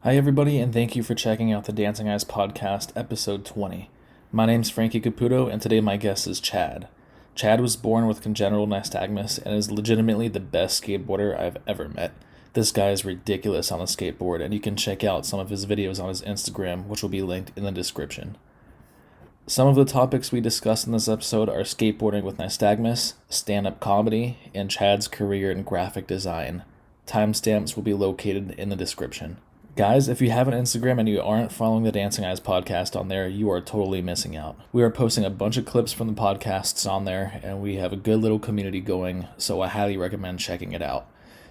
Hi, everybody, and thank you for checking out the Dancing Eyes Podcast, episode 20. My name's Frankie Caputo, and today my guest is Chad. Chad was born with congenital nystagmus and is legitimately the best skateboarder I've ever met. This guy is ridiculous on the skateboard, and you can check out some of his videos on his Instagram, which will be linked in the description. Some of the topics we discussed in this episode are skateboarding with nystagmus, stand-up comedy, and Chad's career in graphic design. Timestamps will be located in the description. Guys, if you have an Instagram and you aren't following the Dancing Eyes podcast on there, you are totally missing out. We are posting a bunch of clips from the podcasts on there, and we have a good little community going, so I highly recommend checking it out.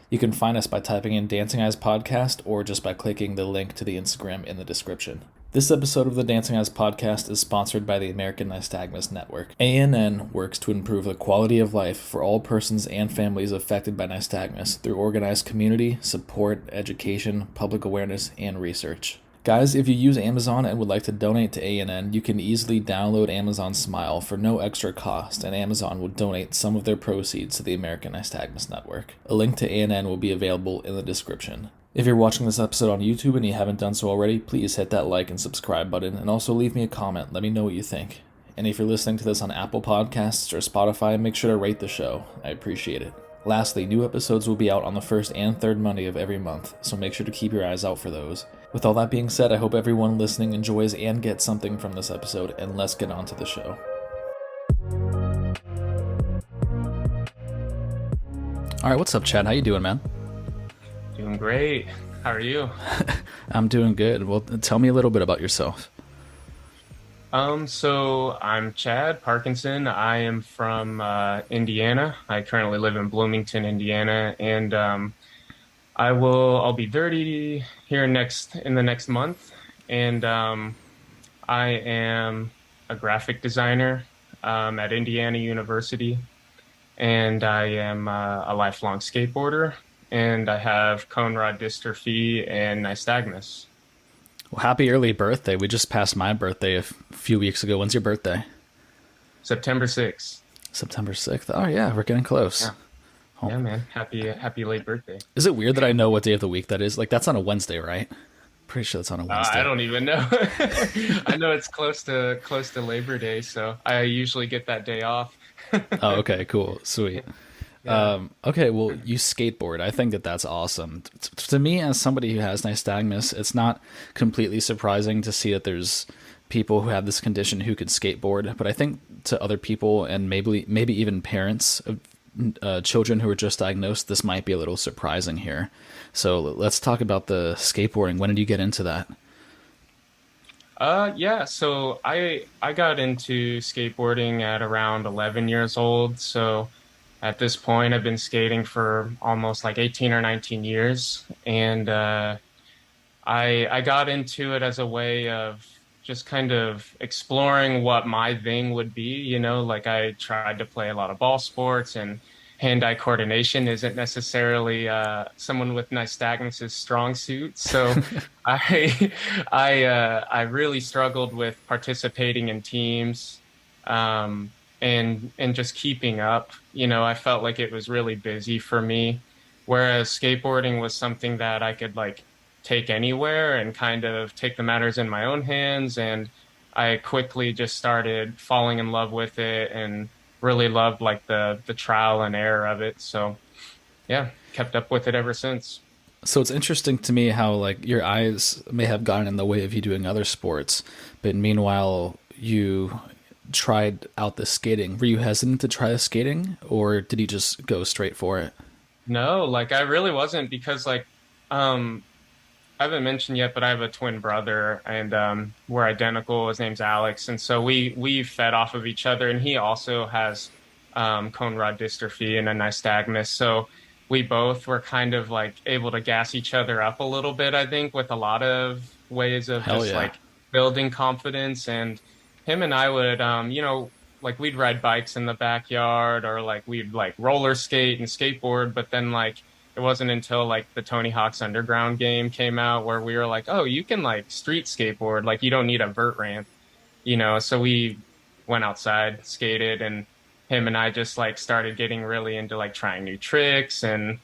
You can find us by typing in Dancing Eyes Podcast or just by clicking the link to the Instagram in the description. This episode of the Dancing Eyes Podcast is sponsored by the American Nystagmus Network. ANN works to improve the quality of life for all persons and families affected by nystagmus through organized community, support, education, public awareness, and research. Guys, if you use Amazon and would like to donate to ANN, you can easily download Amazon Smile for no extra cost, and Amazon will donate some of their proceeds to the American Nystagmus Network. A link to ANN will be available in the description. If you're watching this episode on YouTube and you haven't done so already, please hit that like and subscribe button, and also leave me a comment. Let me know what you think. And if you're listening to this on Apple Podcasts or Spotify, make sure to rate the show. I appreciate it. Lastly, new episodes will be out on the first and third Monday of every month, so make sure to keep your eyes out for those. With all that being said, I hope everyone listening enjoys and gets something from this episode, and let's get on to the show. All right, what's up, Chad? How you doing, man? Doing great. How are you? I'm doing good. Well, tell me a little bit about yourself. So I'm Chad Parkinson. I am from Indiana. I currently live in Bloomington, Indiana, and I'll be 30 here in the next month, and I am a graphic designer at Indiana University, and I am a lifelong skateboarder. And I have cone rod dystrophy and nystagmus. Well, happy early birthday. We just passed my birthday a few weeks ago. When's your birthday? September 6th. September 6th. Oh, yeah, we're getting close. Yeah, yeah, man. Happy late birthday. Is it weird that I know what day of the week that is? Like, that's on a Wednesday, right? Pretty sure that's on a Wednesday. I don't even know. I know it's close to Labor Day, so I usually get that day off. Oh, okay, cool. Sweet. Yeah. Okay, well, you skateboard. I think that that's awesome. To me, as somebody who has nystagmus, it's not completely surprising to see that there's people who have this condition who could skateboard. But I think to other people and maybe even parents of children who are just diagnosed, this might be a little surprising here. So let's talk about the skateboarding. When did you get into that? Yeah, so I got into skateboarding at around 11 years old. So at this point, I've been skating for almost like 18 or 19 years. And I got into it as a way of just kind of exploring what my thing would be. You know, like I tried to play a lot of ball sports, and hand-eye coordination isn't necessarily someone with nystagmus' strong suit. So I really struggled with participating in teams. And just keeping up, you know, I felt like it was really busy for me, whereas skateboarding was something that I could like take anywhere and kind of take the matters in my own hands. And I quickly just started falling in love with it and really loved like the trial and error of it. So yeah, kept up with it ever since. So it's interesting to me how like your eyes may have gotten in the way of you doing other sports, but meanwhile you tried out the skating. Were you hesitant to try the skating, or did you just go straight for it? No, like I really wasn't, because like I haven't mentioned yet, but I have a twin brother, and we're identical. His name's Alex, and so we fed off of each other, and he also has cone rod dystrophy and a nystagmus. So we both were kind of like able to gas each other up a little bit, I think, with a lot of ways of like building confidence. And him and I would, you know, like we'd ride bikes in the backyard, or like we'd like roller skate and skateboard. But then like it wasn't until like the Tony Hawk's Underground game came out where we were like, oh, you can like street skateboard, like you don't need a vert ramp, you know. So we went outside, skated, and him and I just like started getting really into like trying new tricks and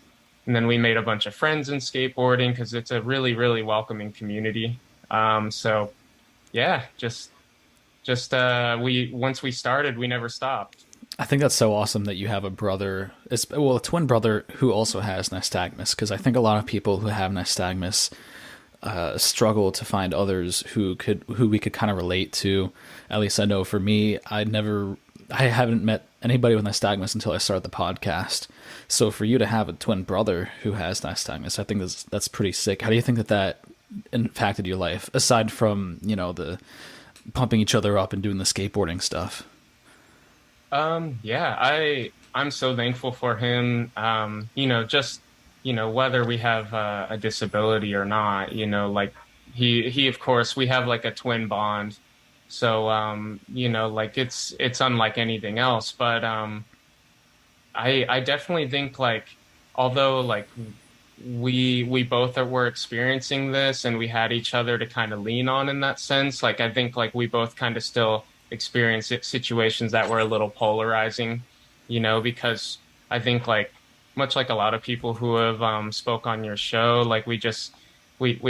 And then we made a bunch of friends in skateboarding because it's a really, really welcoming community. So yeah, we once we started, we never stopped. I think that's so awesome that you have a brother, well, a twin brother who also has nystagmus. Because I think a lot of people who have nystagmus struggle to find others who we could kind of relate to. At least I know for me, I haven't met anybody with nystagmus until I started the podcast. So for you to have a twin brother who has nystagmus, I think that's pretty sick. How do you think that impacted your life aside from the pumping each other up and doing the skateboarding stuff? Yeah, I'm so thankful for him. Just whether we have a disability or not, like he of course we have like a twin bond. So like it's unlike anything else, but I definitely think like although like we both were experiencing this and we had each other to kind of lean on in that sense, like I think like we both kind of still experience situations that were a little polarizing, because I think like much like a lot of people who have spoke on your show, like we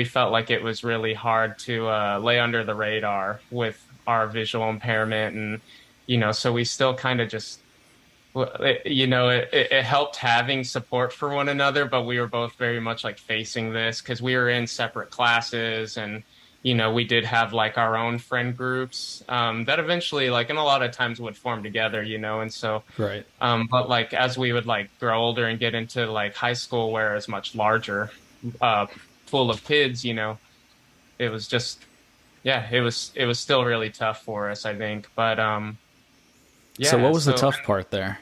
felt like it was really hard to lay under the radar with our visual impairment, and so we still kind of just it helped having support for one another, but we were both very much like facing this because we were in separate classes, and we did have like our own friend groups that eventually like and a lot of times would form together, and so Right. but like as we would like grow older and get into like high school where it's much larger full of kids, it was just yeah, it was still really tough for us, I think. But So what yeah, was the so tough part there?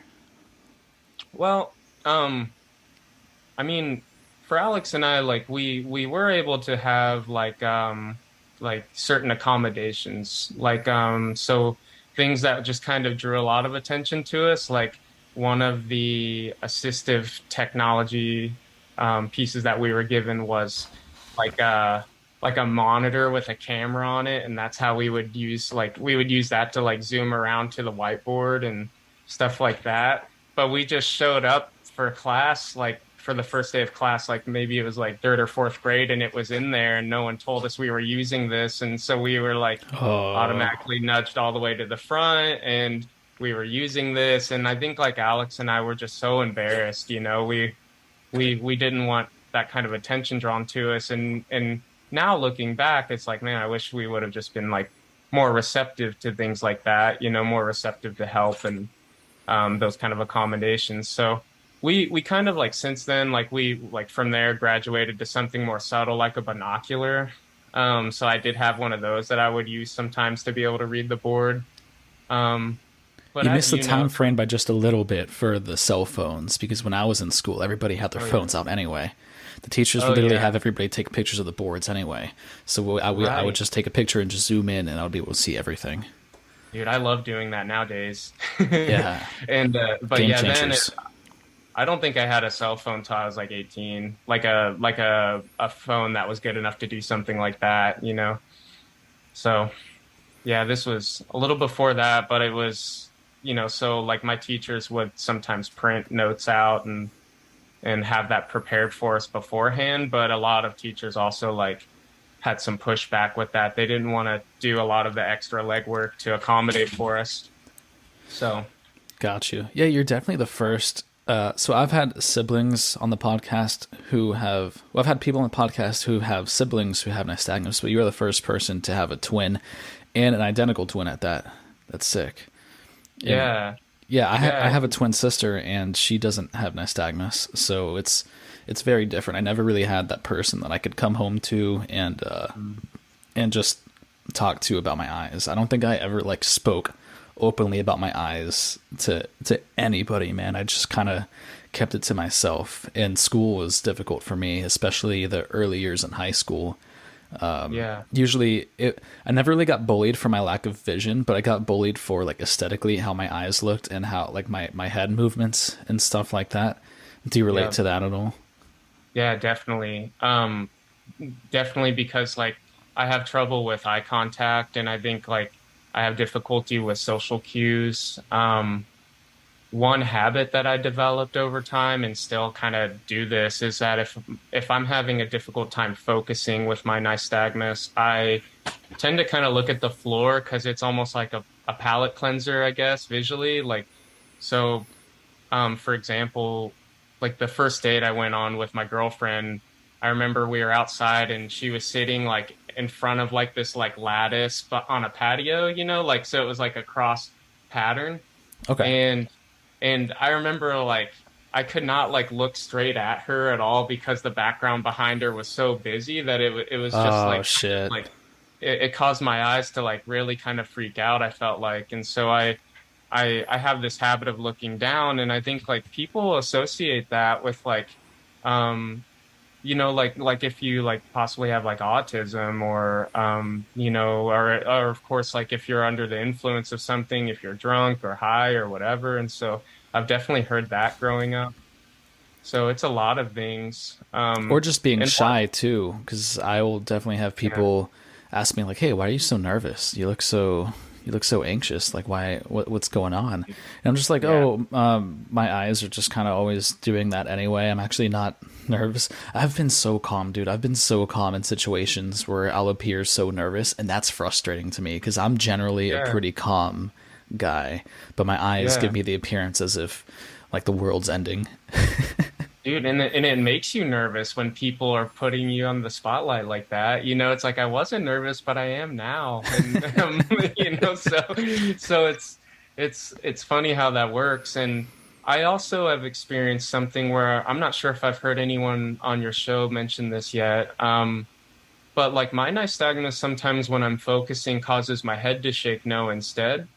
well, I mean, for Alex and I, like we were able to have like certain accommodations, like so things that just kind of drew a lot of attention to us, like one of the assistive technology pieces that we were given was like like a monitor with a camera on it, and that's how we would use that to like zoom around to the whiteboard and stuff like that. But we just showed up for class, like for the first day of class, like maybe it was like third or fourth grade, and it was in there, and no one told us we were using this, and so we were like Oh, automatically nudged all the way to the front, and we were using this, and I think like Alex and I were just so embarrassed, we didn't want that kind of attention drawn to us, and now looking back, it's like, man, I wish we would have just been like more receptive to things like that, more receptive to help and those kind of accommodations. So we kind of like since then, like we like from there graduated to something more subtle, like a binocular. So I did have one of those that I would use sometimes to be able to read the board. Um, but you as missed the you know, time frame by just a little bit for the cell phones because when I was in school, everybody had their oh yeah, phones out anyway. The teachers would oh literally yeah, have everybody take pictures of the boards anyway. So I would right. just take a picture and just zoom in, and I would be able to see everything. Dude, I love doing that nowadays. Yeah, And but game yeah, then changers. I don't think I had a cell phone till I was like 18, like a phone that was good enough to do something like that. So yeah, this was a little before that, but it was, so like my teachers would sometimes print notes out and have that prepared for us beforehand, but a lot of teachers also like had some pushback with that. They didn't want to do a lot of the extra legwork to accommodate for us. So, Got you. Yeah, you're definitely the first. So I've had siblings on the podcast I've had people on the podcast who have siblings who have nystagmus, but you're the first person to have a twin and an identical twin at that. That's sick. And yeah. yeah, I Yeah. have a twin sister and she doesn't have nystagmus, so it's very different. I never really had that person that I could come home to and just talk to about my eyes. I don't think I ever like spoke openly about my eyes to anybody, man. I just kind of kept it to myself. And school was difficult for me, especially the early years in high school. Yeah. I never really got bullied for my lack of vision, but I got bullied for like aesthetically how my eyes looked and how like my head movements and stuff like that. Do you relate Yeah. to that at all? Yeah, definitely. Definitely because like I have trouble with eye contact and I think like I have difficulty with social cues. one habit that I developed over time and still kind of do this is that if I'm having a difficult time focusing with my nystagmus, I tend to kind of look at the floor because it's almost like a palate cleanser, I guess, visually. Like, so, for example, like the first date I went on with my girlfriend, I remember we were outside and she was sitting like in front of like this like lattice but on a patio, like so it was like a cross pattern. Okay. And I remember like I could not like look straight at her at all because the background behind her was so busy that it was just Oh like shit. like it caused my eyes to like really kind of freak out, I felt like. And so I have this habit of looking down, and I think like people associate that with like um like if you like possibly have like autism or or of course like if you're under the influence of something, if you're drunk or high or whatever. And so I've definitely heard that growing up. So it's a lot of things. Or just being And shy too, because I will definitely have yeah, people ask me like, "Hey, why are you so nervous? You look so anxious. Like, why? What's going on?" And I'm just like, yeah, "Oh, my eyes are just kind of always doing that anyway. I'm actually not nervous. I've been so calm, dude. I've been so calm in situations where I'll appear so nervous, and that's frustrating to me because I'm generally a yeah, pretty calm guy, but my eyes give yeah. me the appearance as if like the world's ending." Dude, and it makes you nervous when people are putting you on the spotlight like that. It's like I wasn't nervous, but I am now. And so it's funny how that works. And I also have experienced something where I'm not sure if I've heard anyone on your show mention this yet. But like my nystagmus sometimes when I'm focusing causes my head to shake no instead.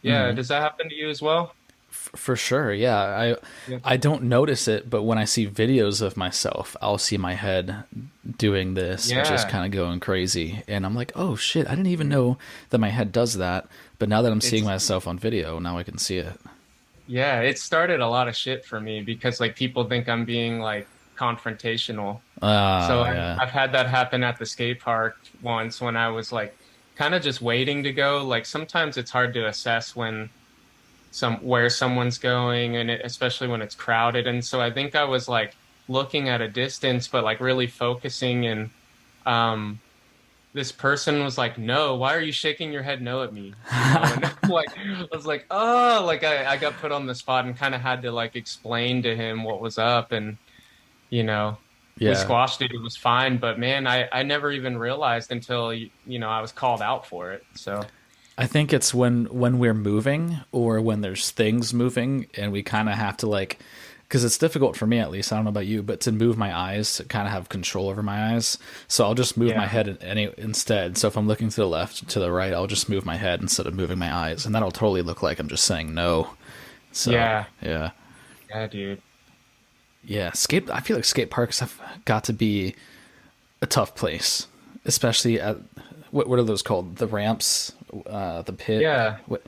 Yeah, does that happen to you as well? For sure, yeah. Yeah. I don't notice it, but when I see videos of myself, I'll see my head doing this and just Yeah. kind of going crazy, and I'm like, "Oh shit, I didn't even know that my head does that." But now that I'm seeing It's myself on video, now I can see it. Yeah, it started a lot of shit for me because like people think I'm being like confrontational. So Yeah. I've had that happen at the skate park once when I was like kind of just waiting to go. Like sometimes it's hard to assess when where someone's going and especially when it's crowded. And so I think I was like looking at a distance but like really focusing. And um this person was like, "No, why are you shaking your head no at me?" And I'm like, I was like, "Oh," like I got put on the spot and kind of had to like explain to him what was up. And, you know, we Yeah. squashed it. It was fine. But man, I never even realized until, I was called out for it. So, I think it's when we're moving or when there's things moving and we kind of have to like, because it's difficult for me at least. I don't know about you, but to move my eyes to kind of have control over my eyes. So I'll just move my yeah, head instead. So if I'm looking to the left, to the right, I'll just move my head instead of moving my eyes, and that'll totally look like I'm just saying no. So yeah, yeah, yeah, dude. yeah. Skate. I feel like skate parks have got to be a tough place, especially at what are those called? The ramps, the pit. Yeah, What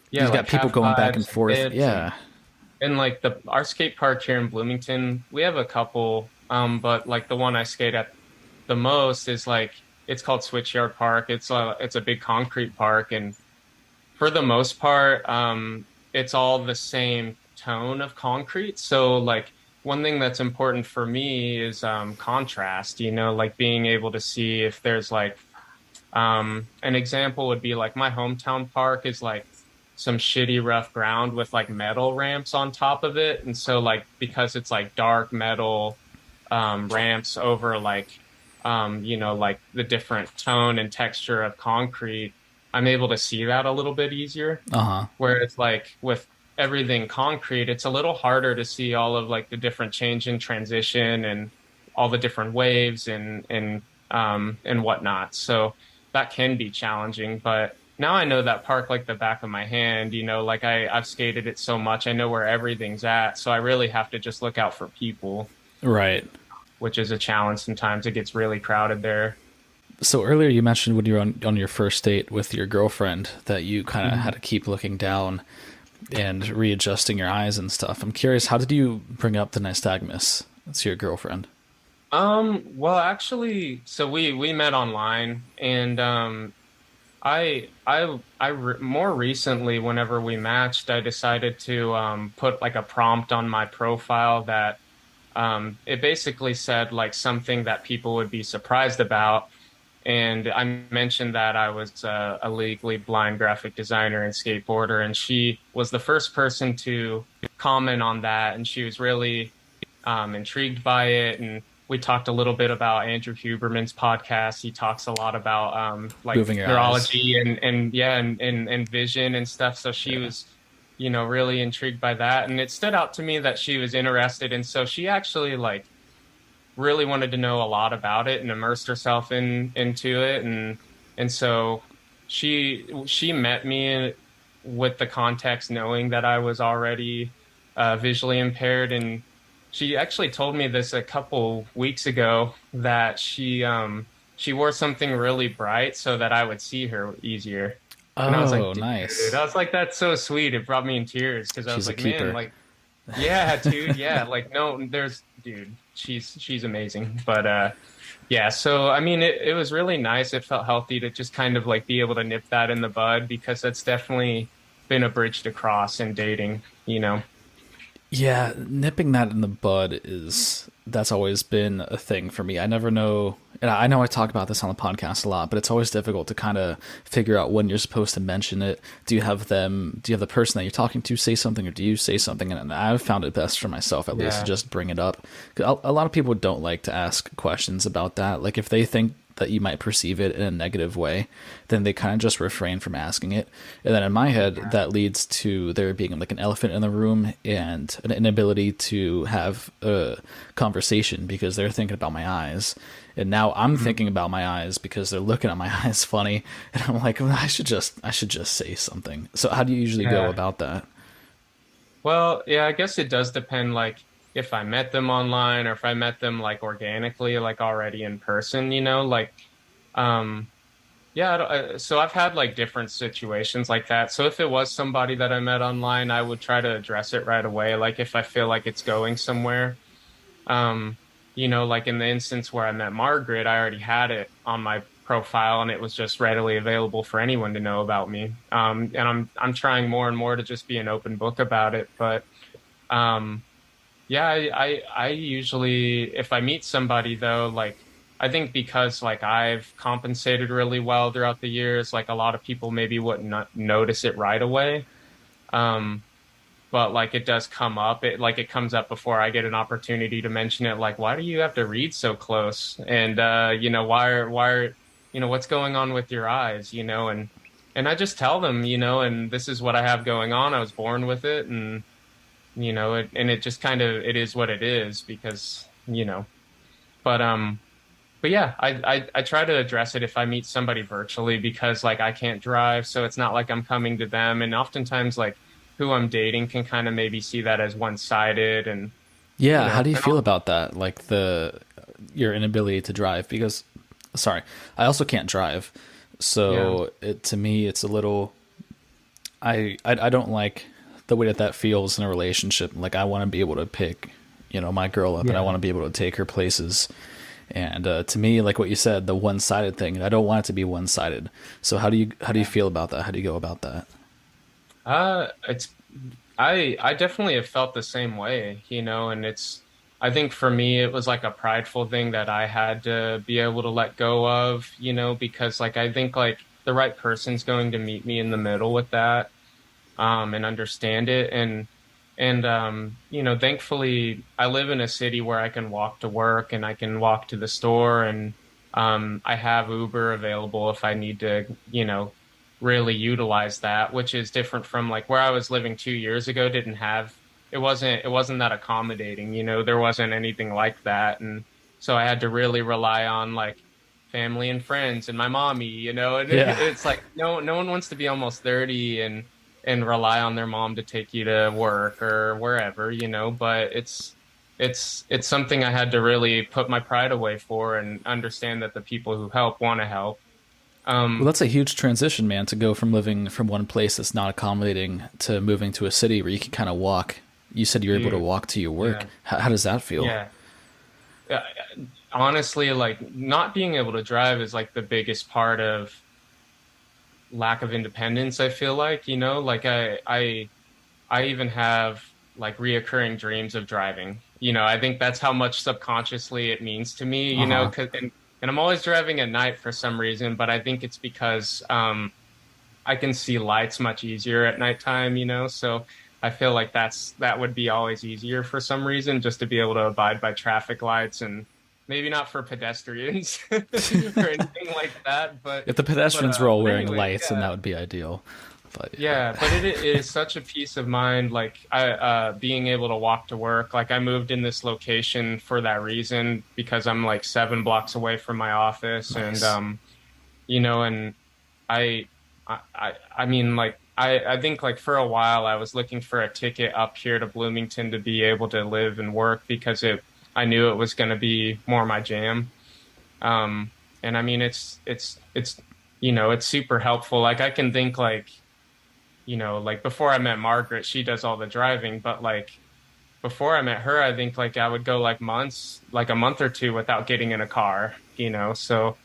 yeah, you've got like people half going back and pipes and forth. bits Yeah. and like the our skate park here in Bloomington, we have a couple, but like the one I skate at the most is like it's called Switchyard Park. It's a big concrete park, and for the most part, it's all the same tone of concrete. So like one thing that's important for me is contrast, like being able to see if there's like an example would be like my hometown park is like some shitty rough ground with like metal ramps on top of it. And so like because it's like dark metal ramps over like like the different tone and texture of concrete, I'm able to see that a little bit easier. Uh huh. Whereas like with everything concrete, it's a little harder to see all of like the different change in transition and all the different waves and whatnot. So that can be challenging. But now I know that park like the back of my hand, like I've skated it so much, I know where everything's at. So I really have to just look out for people, Right. which is a challenge. Sometimes it gets really crowded there. So earlier you mentioned when you were on your first date with your girlfriend that you kind of had Mhm. to keep looking down and readjusting your eyes and stuff. I'm curious, how did you bring up the nystagmus to your girlfriend? Well, actually, so we met online and More recently, whenever we matched, I decided to put like a prompt on my profile that it basically said like something that people would be surprised about. And I mentioned that I was a legally blind graphic designer and skateboarder, and she was the first person to comment on that, and she was really intrigued by it. And we talked a little bit about Andrew Huberman's podcast. He talks a lot about like Moving your eyes. neurology and yeah and vision and stuff. So she Yeah. was, really intrigued by that, and it stood out to me that she was interested. And so she actually like really wanted to know a lot about it and immersed herself into it. And so she met me with the context knowing that I was already visually impaired. And she actually told me this a couple weeks ago that she wore something really bright so that I would see her easier. And I was like, Oh, dude, nice. I was like, that's so sweet. It brought me in tears because I was She's a like, man, keeper. like, yeah, dude, yeah, like no, dude, she's amazing. But yeah, so I mean, it was really nice. It felt healthy to just kind of like be able to nip that in the bud because that's definitely been a bridge to cross in dating. Yeah, nipping that in the bud is that's always been a thing for me. I never know, and I know I talk about this on the podcast a lot, but it's always difficult to kind of figure out when you're supposed to mention it. Do you have the person that you're talking to say something, or do you say something? And I've found it best for myself, at least, to Yeah, just bring it up. 'Cause a lot of people don't like to ask questions about that. Like if they think that you might perceive it in a negative way, then they kind of just refrain from asking it. And then in my head, yeah, that leads to there being like an elephant in the room and an inability to have a conversation because they're thinking about my eyes. And now I'm mhm, thinking about my eyes because they're looking at my eyes funny. And I'm like, well, I should just say something. So how do you usually go yeah. about that? Well, yeah, I guess it does depend, like if I met them online or if I met them like organically, like already in person. Like. Um, Yeah, so I've had like different situations like that. So if it was somebody that I met online, I would try to address it right away. Like if I feel like it's going somewhere. Um, like in the instance where I met Margaret, I already had it on my profile and it was just readily available for anyone to know about me. And I'm trying more and more to just be an open book about it. But um, yeah, I usually, if I meet somebody though, like I think because like I've compensated really well throughout the years, like a lot of people maybe wouldn't not notice it right away. Um, but like it does come up. It comes up before I get an opportunity to mention it. Like, why do you have to read so close? And what's going on with your eyes? And I just tell them, and this is what I have going on. I was born with it, and it just kind of it is what it is because. But but yeah, I try to address it if I meet somebody virtually because like I can't drive, so it's not like I'm coming to them. And oftentimes like who I'm dating can kind of maybe see that as one-sided and you Yeah, how know, do you and feel about that? Like the your inability to drive because sorry, I also can't drive. yeah, So to me it's a little I don't like the way that that feels in a relationship. Like I want to be able to pick, my girl up and I yeah, want to be able to take her places. And to me, like what you said, the one-sided thing, I don't want it to be one-sided. So how do you yeah. feel about that? How do you go about that? It's I definitely have felt the same way, and I think for me it was like a prideful thing that I had to be able to let go of, because like I think like the right person's going to meet me in the middle with that and understand it. And thankfully I live in a city where I can walk to work and I can walk to the store and I have Uber available if I need to, really utilize that, which is different from like where I was living 2 years ago, didn't have it wasn't that accommodating, there wasn't anything like that. And so I had to really rely on like family and friends and my mommy, and Yeah. it's like no one wants to be almost 30 and rely on their mom to take you to work or wherever, but it's something I had to really put my pride away for and understand that the people who help want to help. Well, Um, that's a huge transition, man, to go from living from one place that's not accommodating to moving to a city where you can kind of walk. You said you're able to dude, walk to your work. yeah, How does that feel? yeah. Yeah, honestly, like not being able to drive is like the biggest part of lack of independence, I feel like, like I even have like reoccurring dreams of driving. I think that's how much subconsciously it means to me, Uh-huh. 'cause, and I'm always driving at night for some reason, but I think it's because I can see lights much easier at nighttime, so I feel like that would be always easier for some reason, just to be able to abide by traffic lights and maybe not for pedestrians or anything like that, If the pedestrians were all but wearing anyways, lights, then that would be ideal. But yeah. yeah, but it is such a peace of mind, like I being able to walk to work. Like I moved in this location for that reason because I'm like 7 blocks away from my office, and Nice. and I I mean like I think like for a while I was looking for a ticket up here to Bloomington to be able to live and work because it I knew it was going to be more my jam. And I mean it's it's super helpful. Like I can think like like before I met Margaret, she does all the driving, but like before I met her, I think like I would go like months, like a month or two without getting in a car, so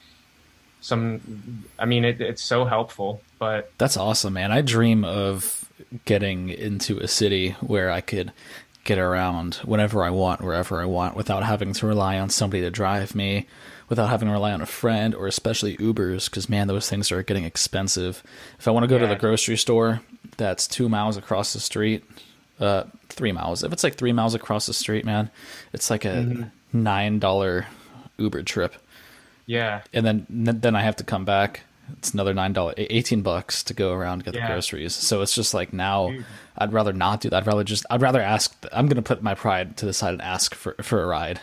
I mean, it's so helpful, but That's awesome, man. I dream of getting into a city where I could get around whenever I want, wherever I want, without having to rely on somebody to drive me, without having to rely on a friend, or especially Ubers, because man, those things are getting expensive. If I want to go to the yeah, grocery store that's 2 miles across the street, 3 miles. If it's like 3 miles across the street, man, it's like a hmm $9 Uber trip, yeah, and then I have to come back. It's another $9, $18 to go around and get the yeah, groceries. So it's just like now, dude. I'd rather not do that. I'd rather ask. I'm gonna put my pride to the side and ask for a ride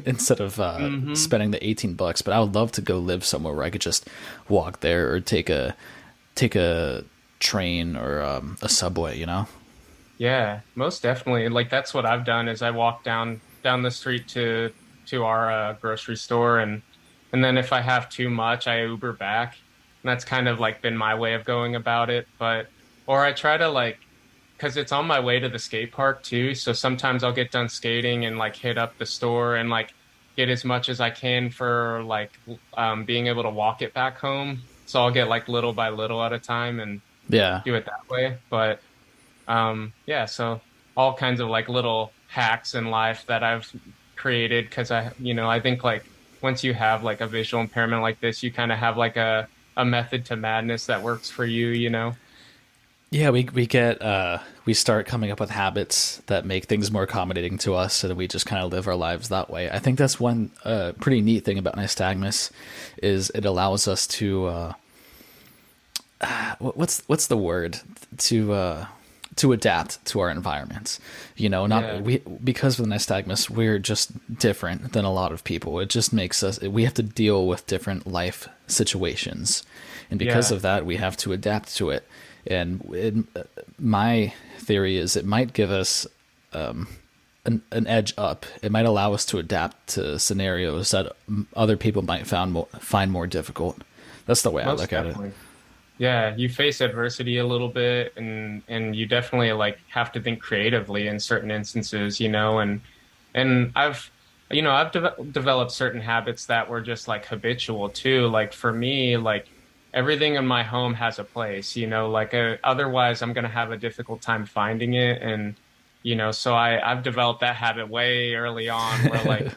instead of hmm spending the $18. But I would love to go live somewhere where I could just walk there or take a train or a subway. Yeah, most definitely. Like that's what I've done is I walk down the street to our grocery store, and then if I have too much, I Uber back. And that's kind of like been my way of going about it. But or I try to like because it's on my way to the skate park too. So sometimes I'll get done skating and like hit up the store and like get as much as I can for like being able to walk it back home. So I'll get like little by little at a time and Yeah, do it that way. But yeah, so all kinds of like little hacks in life that I've created because I think like once you have like a visual impairment like this, you kind of have like a method to madness that works for you. yeah. We start coming up with habits that make things more accommodating to us, so that we just kind of live our lives that way. I think that's one pretty neat thing about nystagmus is it allows us to what's the word to adapt to our environments. Not Yeah, we because with nystagmus we're just different than a lot of people. It just makes us we have to deal with different life situations, and because yeah, of that we have to adapt to it. And my theory is it might give us an edge up. It might allow us to adapt to scenarios that other people might find more difficult. That's the way I most look at it. definitely. Yeah, you face adversity a little bit and you definitely like have to think creatively in certain instances, and I've developed certain habits that were just like habitual too. Like for me, like everything in my home has a place, like otherwise I'm going to have a difficult time finding it. And, so I've developed that habit way early on where like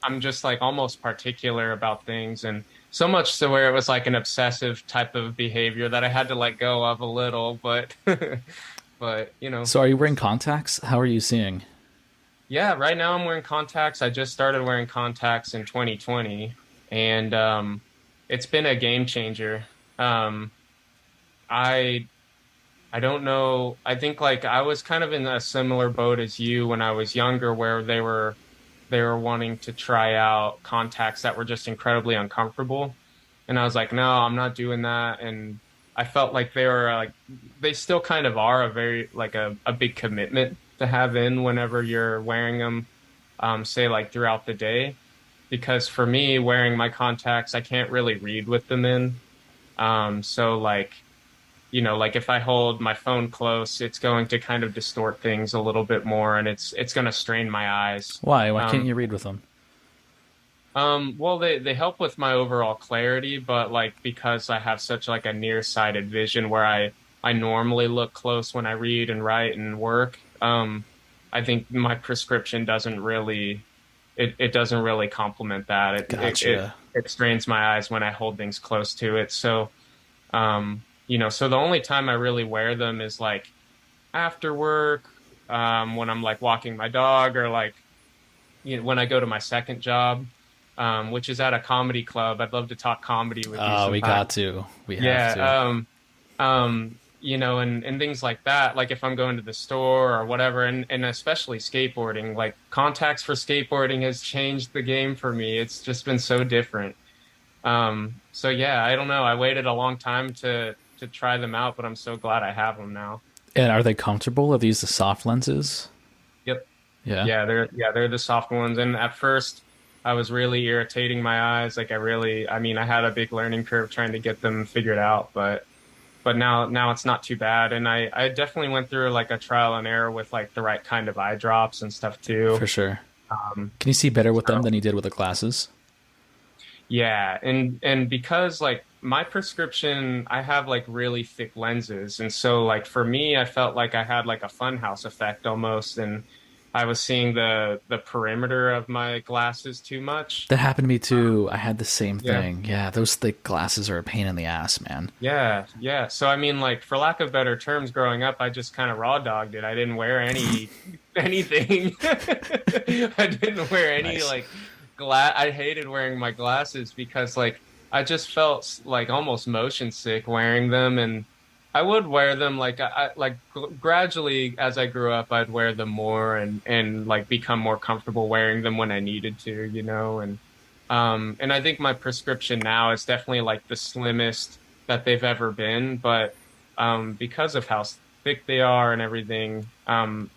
I'm just like almost particular about things. And so much so where it was like an obsessive type of behavior that I had to let go of a little, but, but, So are you wearing contacts? How are you seeing? yeah, right now I'm wearing contacts. I just started wearing contacts in 2020 and, it's been a game changer. Um, I I don't know. I think like I was kind of in a similar boat as you when I was younger, where they were wanting to try out contacts that were just incredibly uncomfortable, and I was like, no, I'm not doing that. And I felt like they were like they still kind of are a very like a big commitment to have in whenever you're wearing them, say like throughout the day. Because for me, wearing my contacts, I can't really read with them in. So like, like if I hold my phone close, it's going to kind of distort things a little bit more and it's going to strain my eyes. Why? Why can't Um, you read with them? Well, they help with my overall clarity, but like because I have such like a nearsighted vision where I normally look close when I read and write and work, I think my prescription doesn't really it doesn't really complement that. Gotcha. It strains my eyes when I hold things close to it. So, so the only time I really wear them is like after work, when I'm like walking my dog or like when I go to my second job, which is at a comedy club. I'd love to talk comedy with you We sometime. got to. We have Yeah, to. and things like that. Like if I'm going to the store or whatever, and especially skateboarding, like contacts for skateboarding has changed the game for me. It's just been so different. So yeah, I don't know. I waited a long time to try them out, but I'm so glad I have them now. And are they comfortable? Are these the soft lenses? Yep. Yeah. Yeah, they're the soft ones. And at first, I was really irritating my eyes. Like I mean, I had a big learning curve trying to get them figured out, but now it's not too bad. And I definitely went through like a trial and error with like the right kind of eye drops and stuff too. For sure. Um, Can you see better with them so than you did with the glasses? yeah, and because like my prescription, I have like really thick lenses, and so like for me, I felt like I had like a funhouse effect almost, and I was seeing the perimeter of my glasses too much. That happened to me too. I had the same Yeah. thing. Yeah, those thick glasses are a pain in the ass, man. Yeah, yeah. So I mean, like for lack of better terms, growing up, I just kind of raw dogged it. I didn't wear anything. I didn't wear any Nice. like I hated wearing my glasses because like I just felt like almost motion sick wearing them, and I would wear them like gradually as I grew up, I'd wear them more and like become more comfortable wearing them when I needed to, and I think my prescription now is definitely like the slimmest that they've ever been, but because of how thick they are and everything,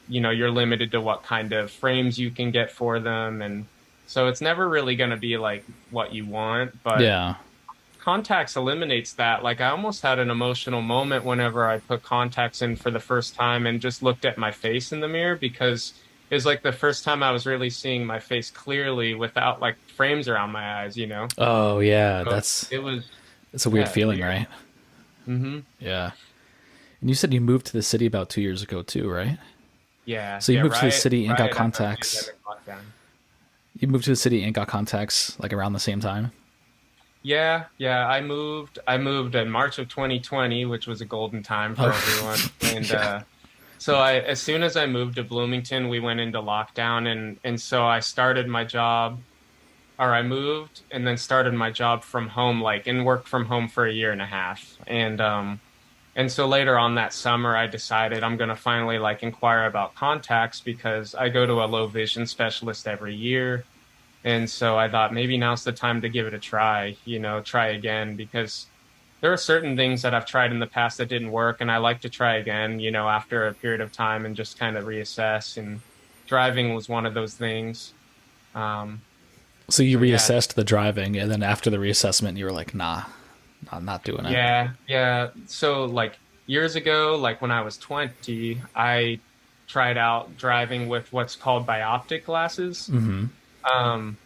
you're limited to what kind of frames you can get for them, and so it's never really going to be like what you want, but Yeah. contacts eliminates that. Like I almost had an emotional moment whenever I put contacts in for the first time and just looked at my face in the mirror because it was like the first time I was really seeing my face clearly without like frames around my eyes. Oh, yeah. So That's it was, it's a weird yeah, it's feeling, weird. right? Hmm. Yeah. And you said you moved to the city about 2 years ago too, right? Yeah, So you yeah, moved to the city and got right at the contacts. pandemic lockdown. You moved to the city and got contacts like around the same time. Yeah, yeah, I moved in March of 2020, which was a golden time for everyone. And Yeah. so as soon as I moved to Bloomington, we went into lockdown, and so I started my job, or I moved and then started my job from home, like and worked from home for a year and a half. And so later on that summer, I decided I'm going to finally like inquire about contacts because I go to a low vision specialist every year. And so I thought maybe now's the time to give it a try, try again because there are certain things that I've tried in the past that didn't work, and I like to try again, after a period of time and just kind of reassess. And driving was one of those things. Um, So you so yeah, reassessed the driving, and then after the reassessment, you were like, "Nah, I'm not doing it." yeah, yeah. So like years ago, like when I was 20, I tried out driving with what's called Bioptic glasses. Hmm. Um,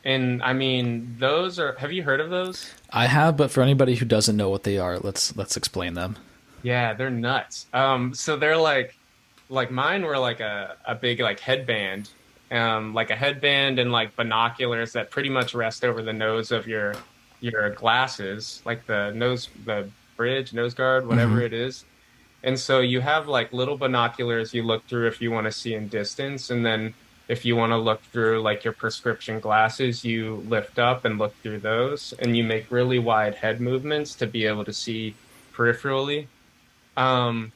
and I mean, have you heard of those? I have, but for anybody who doesn't know what they are, let's explain them. Yeah, they're nuts. So they're like mine were like a big like headband, like a headband and like binoculars that pretty much rest over the nose of your glasses, like the bridge, nose guard, whatever Hmm. it is. And so you have like little binoculars you look through if you want to see in distance, and then if you want to look through like your prescription glasses, you lift up and look through those, and you make really wide head movements to be able to see peripherally. Um,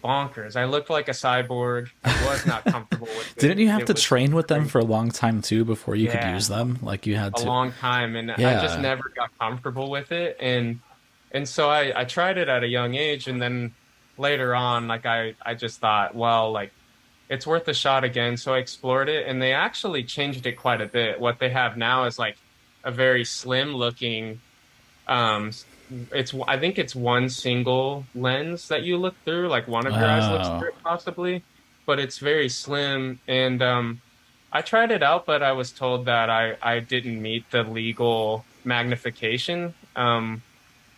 Bonkers. I looked like a cyborg. I was not comfortable with Didn't it. you have It to was train with them crazy. for a long time too before you could Yeah, use them? Like you had a to. long time, and I just Yeah. never got comfortable with it. And so I tried it at a young age, and then later on, like I just thought, well, like it's worth a shot again. So I explored it, and they actually changed it quite a bit. What they have now is like a very slim looking. Um, I think it's one single lens that you look through, like one of your eyes looks Oh. through it possibly, but it's very slim, and I tried it out, but I was told that I didn't meet the legal magnification.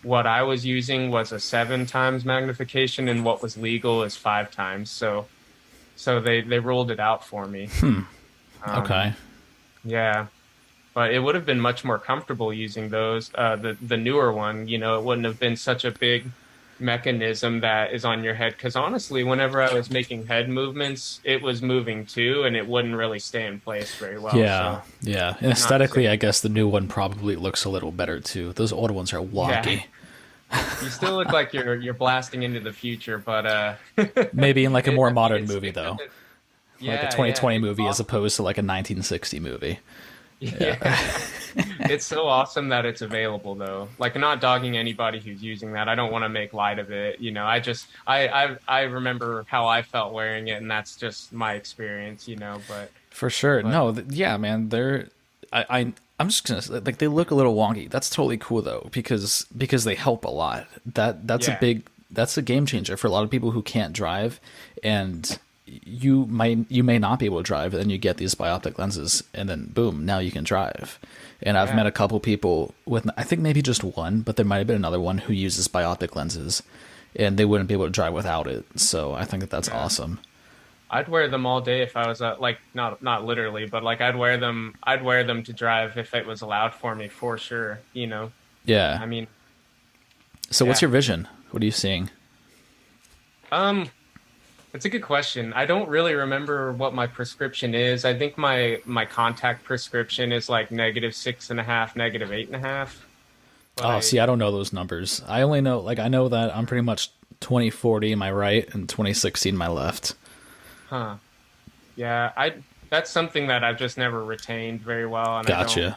What I was using was a 7 times magnification, and what was legal is 5 times. So they ruled it out for me. Um, Okay. yeah, but it would have been much more comfortable using those. The newer one, it wouldn't have been such a big mechanism that is on your head. Because honestly, whenever I was making head movements, it was moving too, and it wouldn't really stay in place very well. Yeah, So yeah. And not aesthetically, safe. I guess the new one probably looks a little better too. Those old ones are Yeah, wonky. you still look like you're blasting into the future, but Maybe in like a more I mean, modern movie though, like a yeah, 2020 it's movie as awesome. opposed to like a 1960 movie. Yeah. It's so awesome that it's available though. Like not dogging anybody who's using that. I don't want to make light of it. I just I remember how I felt wearing it and that's just my experience. For sure. But No, yeah, man. I'm just gonna say, like they look a little wonky. That's totally cool though because they help a lot. yeah. That's a game changer for a lot of people who can't drive, and you may not be able to drive, and you get these bioptic lenses, and then boom, now you can drive. And I've met Yeah. a couple people with, I think maybe just one, but there might have been another one who uses bioptic lenses, and they wouldn't be able to drive without it. So I think that that's Yeah. awesome. I'd wear them all day if I was like not literally, but like I'd wear them to drive if it was allowed for me for sure. Yeah. I mean, So what's yeah. your vision? What are you seeing? Um It's a good question. I don't really remember what my prescription is. I think my contact prescription is like -6.5, -8.5. But Oh, see, I don't know those numbers. I only know, like, I know that I'm pretty much 2040 my right and 2016 my left. huh. Yeah, that's something that I've just never retained very well, and I don't, Gotcha.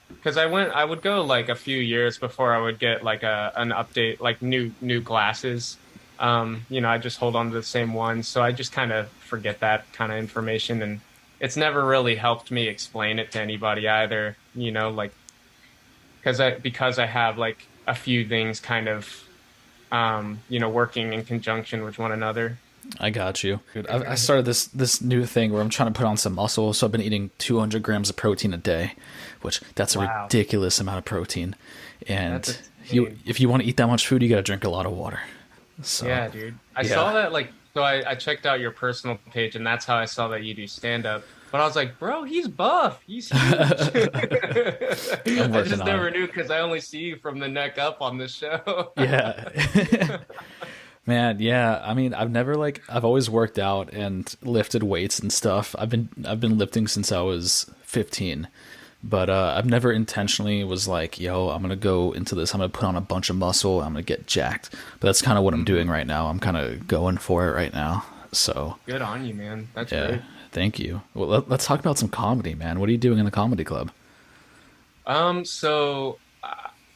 because I would go like a few years before I would get like an update, like new glasses. I just hold on to the same ones, so I just kind of forget that kind of information, and it's never really helped me explain it to anybody either. Like because I have like a few things kind of working in conjunction with one another. I got you. Dude, I started this new thing where I'm trying to put on some muscle, so I've been eating 200 grams of protein a day, which that's a Wow, ridiculous amount of protein. that's And insane. if you want to eat that much food, you got to drink a lot of water. So, Yeah, dude. I yeah, saw that like so I checked out your personal page and that's how I saw that you do stand up. But I was like, bro, he's buff. He's huge. I'm I working just on never it. knew because I only see you from the neck up on the show. Yeah. Man, yeah. I mean, I've always worked out and lifted weights and stuff. I've been lifting since I was 15. But I've never intentionally was like, yo, I'm gonna go into this. I'm gonna put on a bunch of muscle. I'm gonna get jacked. But that's kind of what I'm doing Mhm. right now. I'm kind of going for it right now. So Good on you, man. That's yeah, great. thank you. Well, let's talk about some comedy, man. What are you doing in the comedy club? Um, so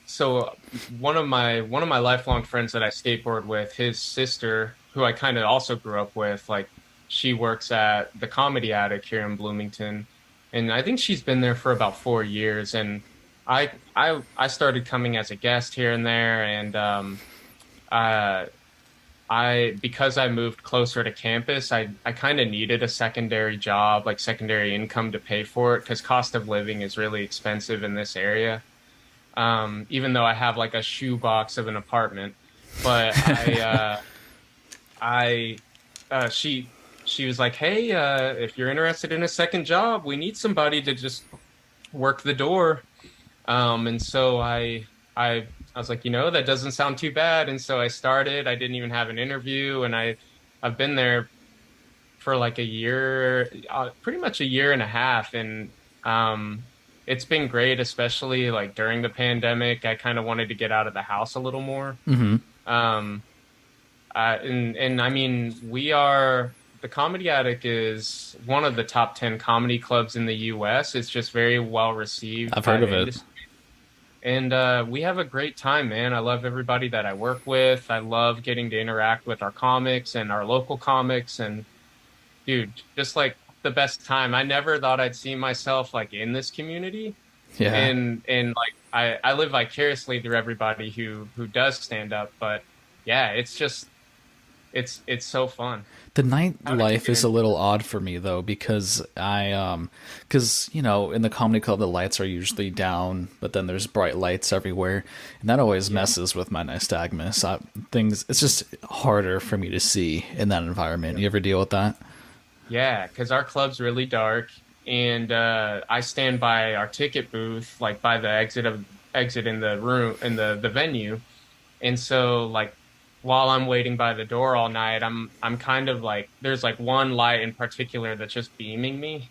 so one of my lifelong friends that I skateboard with, his sister, who I kind of also grew up with, like she works at the Comedy Attic here in Bloomington, and I think she's been there for about 4 years. And I started coming as a guest here and there, and uh, because I moved closer to campus, I kind of needed a secondary job, like secondary income to pay for it, because cost of living is really expensive in this area. Even though I have like a shoebox of an apartment. But I, she was like, "Hey, if you're interested in a second job, we need somebody to just work the door." And so I was like, that doesn't sound too bad. And so I started. I didn't even have an interview, and I've been there for like a year, pretty much a year and a half, and it's been great, especially like during the pandemic. I kind of wanted to get out of the house a little more. Mm-hmm. Um, and I mean, the Comedy Attic is one of the top 10 comedy clubs in the US. It's just very well received I've by heard of the it. industry. And we have a great time, man. I love everybody that I work with. I love getting to interact with our comics and our local comics. And dude, just like the best time. I never thought I'd see myself like in this community. Yeah. And like I live vicariously through everybody who does stand up. But yeah, it's just It's so fun. The How did you nightlife get is a into little it? odd for me though because because in the comedy club the lights are usually down, but then there's bright lights everywhere, and that always Yeah. messes with my nystagmus. Things it's just harder for me to see in that environment. You ever deal with that? Yeah, because our club's really dark, and I stand by our ticket booth, like by the exit in the room in the venue, and so like while I'm waiting by the door all night, I'm kind of like there's like one light in particular that's just beaming me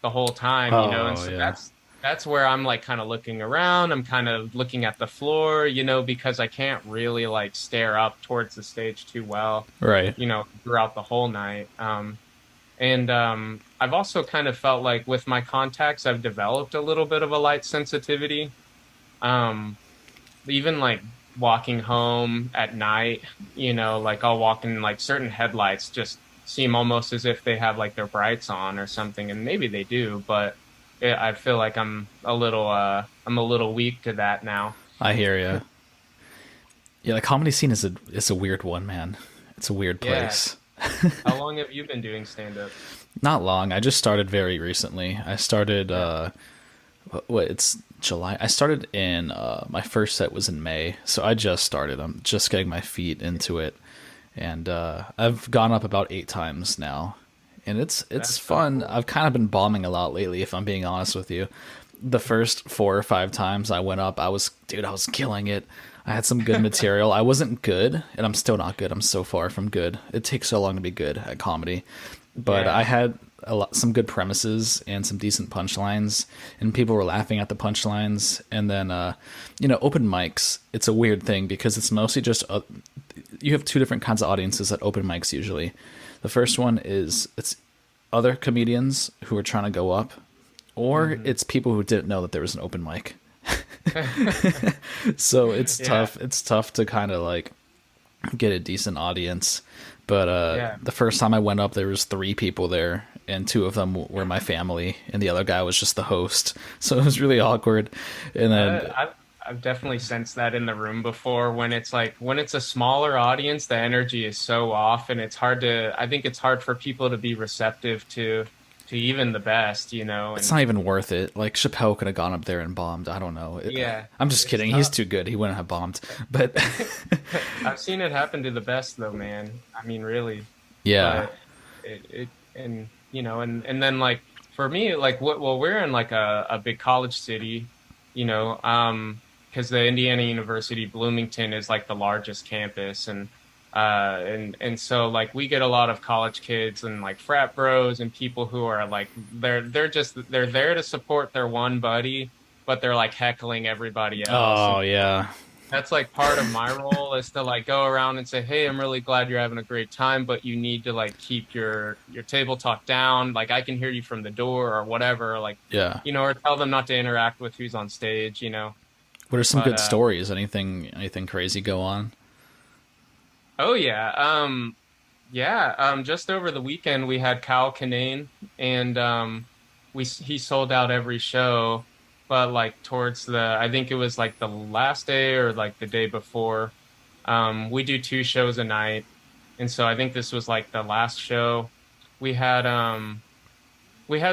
the whole time, and Oh so yeah, that's where I'm like kind of looking around, I'm kind of looking at the floor, because I can't really like stare up towards the stage too well, right. throughout the whole night. And I've also kind of felt like with my contacts, I've developed a little bit of a light sensitivity. Um, Even like walking home at night, like I'll walk in like certain headlights just seem almost as if they have like their brights on or something, and maybe they do, but I feel like I'm a little weak to that now. I hear you. Yeah, the comedy scene is a weird one, man. It's a weird Yeah. place. How long have you been doing stand up? Not long. I just started very recently. I started Yeah. it's July. I started in my first set was in May, so I just started. I'm just getting my feet into it, and I've gone up about 8 times now, and it's That's so fun. cool. I've kind of been bombing a lot lately, if I'm being honest with you. The first 4 or 5 times I went up, I was killing it. I had some good material. I wasn't good, and I'm still not good. I'm so far from good. It takes so long to be good at comedy, but I Yeah. had some good premises and some decent punchlines, and people were laughing at the punchlines. And then, open mics. It's a weird thing because it's mostly just you have two different kinds of audiences at open mics usually. The first one is it's other comedians who are trying to go up, or Hmm. it's people who didn't know that there was an open mic. So it's Yeah. tough. It's tough to kind of like get a decent audience. But Yeah. the first time I went up, there was 3 people there, and 2 of them were my family, and the other guy was just the host. So it was really awkward. And then, I've definitely sensed that in the room before when it's a smaller audience, the energy is so off, and I think it's hard for people to be receptive to even the best, it's and not even worth it. Like Chappelle could have gone up there and bombed. I don't know. yeah, I'm just it's kidding. He's tough. too good. He wouldn't have bombed. But I've seen it happen to the best though, man. I mean, really. yeah, But it and and then like for me, like well, we're in like a big college city, because the Indiana University Bloomington is like the largest campus, and so like we get a lot of college kids and like frat bros and people who are like they're there to support their one buddy, but they're like heckling everybody else. oh yeah, That's like part of my role is to like go around and say, "Hey, I'm really glad you're having a great time, but you need to like keep your table talk down. Like I can hear you from the door or whatever, like yeah. or tell them not to interact with who's on stage. What are some But good stories? Anything crazy go on? oh yeah. Yeah, just over the weekend we had Kyle Kinane, and he sold out every show, but like towards I think it was like the last day or like the day before. We do 2 shows a night, and so I think this was like the last show. We had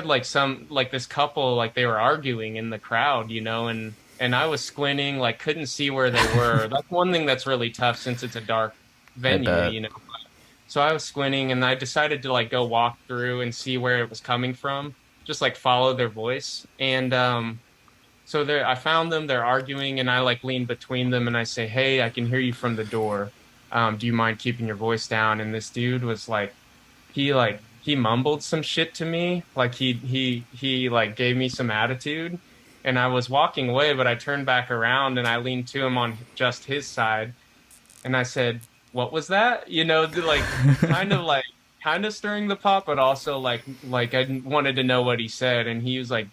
like some like this couple like they were arguing in the crowd, and I was squinting, like couldn't see where they were. That's one thing that's really tough since it's a dark I venue, bet. so I was squinting and I decided to like go walk through and see where it was coming from, just like follow their voice. And so there I found them, they're arguing, and I like lean between them and I say, "Hey, I can hear you from the door. Do you mind keeping your voice down?" And this dude was he mumbled some shit to me, like he like gave me some attitude. And I was walking away, but I turned back around and I leaned to him on just his side and I said, "What was that?" Kind of like kind of stirring the pot, but also like I wanted to know what he said, and he was like,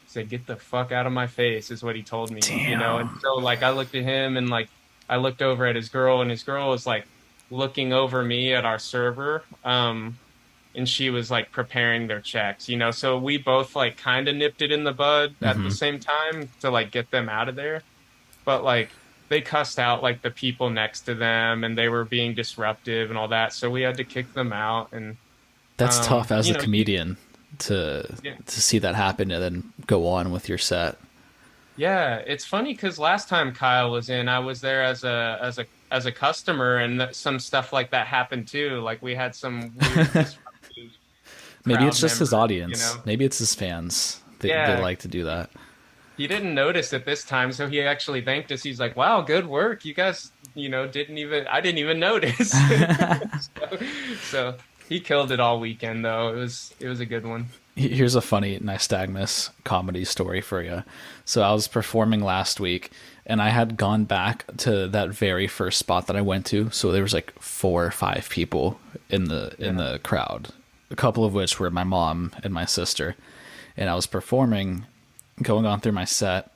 "Said get the fuck out of my face," is what he told me. And Damn. so like I looked at him and like I looked over at his girl, and his girl was like looking over me at our server, and she was like preparing their checks. So we both like kind of nipped it in the bud at the Hmm. same time to like get them out of there, but like. they cussed out like the people next to them and they were being disruptive and all that. So we had to kick them out. And, That's tough as you a know, comedian to yeah, see that happen and then go on with your set. yeah, it's funny because last time Kyle was in, I was there as a customer, and some stuff like that happened too. Like we had some weird disruptive Maybe crowd it's just his members, you audience. know? Maybe it's his fans. They Yeah, like to do that. he didn't notice it this time, so he actually thanked us. He's like, "Wow, good work. You guys, I didn't even notice." So he killed it all weekend though. It was a good one. Here's a funny Nystagmus comedy story for you. So I was performing last week, and I had gone back to that very first spot that I went to. So there was like 4 or 5 people in the crowd, a couple of which were my mom and my sister. And I was performing, going on through my set,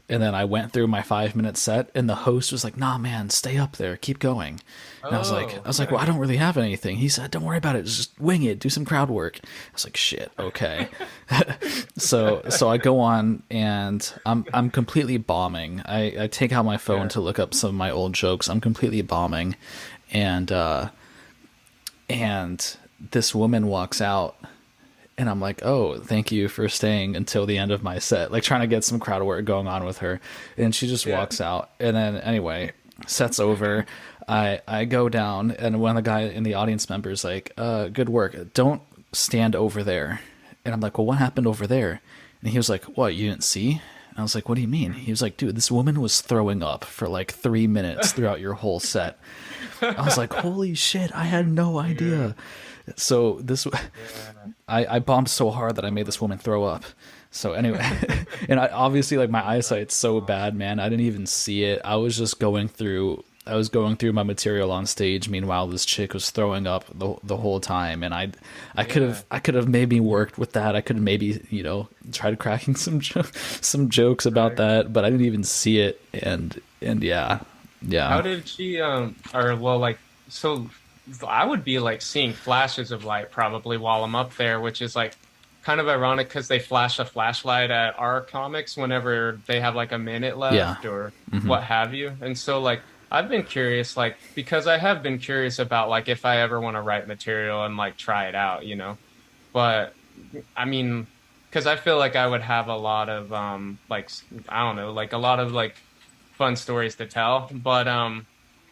and then I went through my 5 minute set, and the host was like, "Nah, man, stay up there, keep going." And Oh, I was like, "Well, I don't really have anything." He said, "Don't worry about it, just wing it, do some crowd work." I was like, "Shit, okay." So I go on, and I'm completely bombing. I take out my phone yeah. to look up some of my old jokes. I'm completely bombing, and this woman walks out. And I'm like, "Oh, thank you for staying until the end of my set." Like trying to get some crowd work going on with her. And she just Yeah. walks out. And then anyway, set's over. I go down, and one of the guy in the audience members like, "Good work. Don't stand over there." And I'm like, "Well, what happened over there?" And he was like, "What, you didn't see?" And I was like, "What do you mean?" He was like, "Dude, this woman was throwing up for like 3 minutes throughout your whole set." I was like, "Holy shit, I had no Yeah. idea." So this, Yeah. I bombed so hard that I made this woman throw up. So anyway, and I obviously like my eyesight's so bad, man. I didn't even see it. I was just going through. I was going through my material on stage. Meanwhile, this chick was throwing up the whole time, and Yeah. I could have maybe worked with that. I could have maybe tried cracking some jokes about Right. that, but I didn't even see it. And yeah, How yeah, did she or well like so I would be like seeing flashes of light probably while I'm up there, which is like kind of ironic because they flash a flashlight at our comics whenever they have like a minute yeah. left or Hmm. what have you. And so like I've been curious like because I have been curious about like if I ever want to write material and like try it out, you know. But I mean, because I feel like I would have a lot of like I don't know, like a lot of like fun stories to tell. But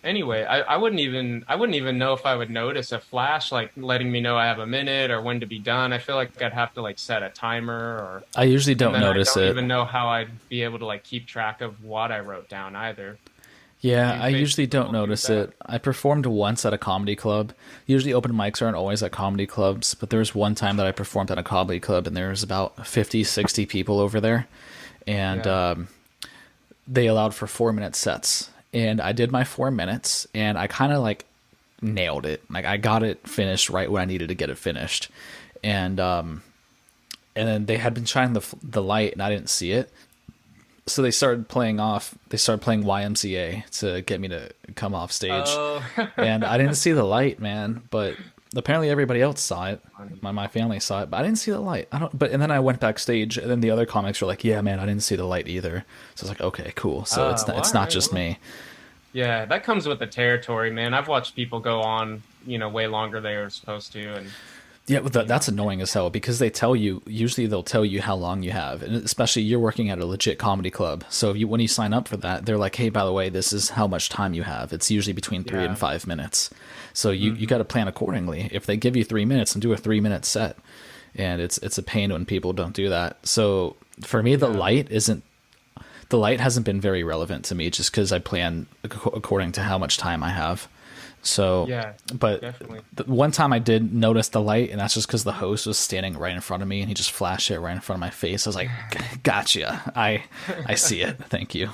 anyway, I wouldn't even know if I would notice a flash like letting me know I have a minute or when to be done. I feel like I'd have to like set a timer or I usually and don't then I notice don't it. even know how I'd be able to like keep track of what I wrote down either. Do Yeah, you I think usually don't people do notice that? it. I performed once at a comedy club. Usually open mics aren't always at comedy clubs, but there was one time that I performed at a comedy club and there was about 50, 60 people over there. And Yeah. they allowed for 4 minute sets. And I did my 4 minutes and I kind of like nailed it. Like I got it finished right when I needed to get it finished. And then they had been shining the light and I didn't see it. So they started playing YMCA to get me to come off stage. Oh, And I didn't see the light, man, but apparently everybody else saw it. funny. My family saw it, but I didn't see the light. I don't but and then I went backstage and then the other comics were like, "Yeah, man, I didn't see the light either." So I was like, "Okay, cool." So Well, it's all not right. just Well, me. yeah, that comes with the territory, man. I've watched people go on, way longer they were supposed to, and Yeah, but you that's know, annoying as hell because usually they'll tell you how long you have, and especially you're working at a legit comedy club. So when you sign up for that, they're like, "Hey, by the way, this is how much time you have." It's usually between three and yeah. 5 minutes. So you got Hmm. to plan accordingly. If they give you 3 minutes, and do a 3 minute set, and it's a pain when people don't do that. So for me, Yeah. the light hasn't been very relevant to me just because I plan according to how much time I have. So, Yeah, but definitely. the one time I did notice the light, and that's just because the host was standing right in front of me, and he just flashed it right in front of my face. I was like, "Gotcha, I see it. Thank you."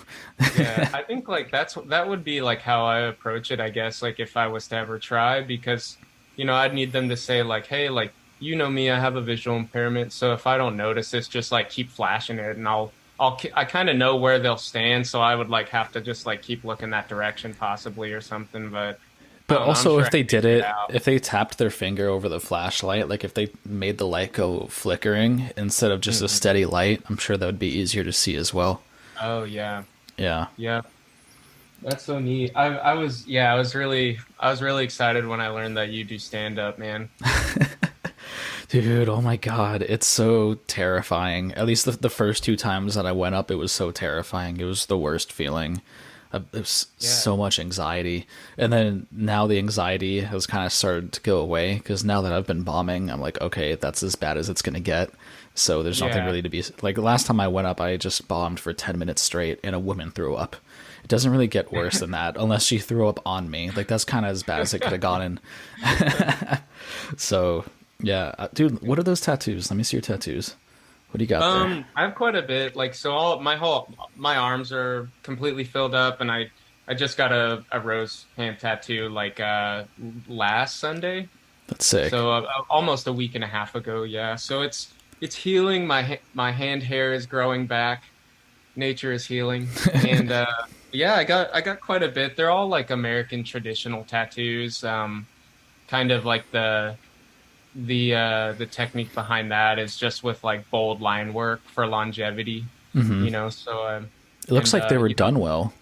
Yeah, I think like that would be like how I approach it, I guess, like if I was to ever try, because I'd need them to say like, "Hey, like you know me, I have a visual impairment, so if I don't notice this, just like keep flashing it and I kind of know where they'll stand, so I would like have to just like keep looking that direction possibly or something, but I But don't know, I'm also, sure if I they could did figure it it, out. if they tapped their finger over the flashlight, like if they made the light go flickering instead of just a Hmm. steady light, I'm sure that would be easier to see as well. Oh yeah. Yeah. Yeah. That's so neat. I was really excited when I learned that you do stand up, man. Dude, oh my god, it's so terrifying. At least the first two times that I went up, it was so terrifying. It was the worst feeling. It was Yeah. so much anxiety. And then now the anxiety has kind of started to go away because now that I've been bombing, I'm like, okay, that's as bad as it's going to get. So there's nothing Yeah. really to be like. Last time I went up, I just bombed for 10 minutes straight and a woman threw up. It doesn't really get worse than that unless she threw up on me. Like, that's kind of as bad as it could have gotten. So, yeah. Dude, what are those tattoos? Let me see your tattoos. What do you got there? I have quite a bit. Like, so my arms are completely filled up, and I just got a rose hand tattoo like last Sunday, That's sick. so almost a week and a half ago. Yeah, so it's healing. My hand hair is growing back. Nature is healing, and yeah, I got quite a bit. They're all like American traditional tattoos. Kind of like the technique behind that is just with like bold line work for longevity, you know. So It looks like they were you know, done well.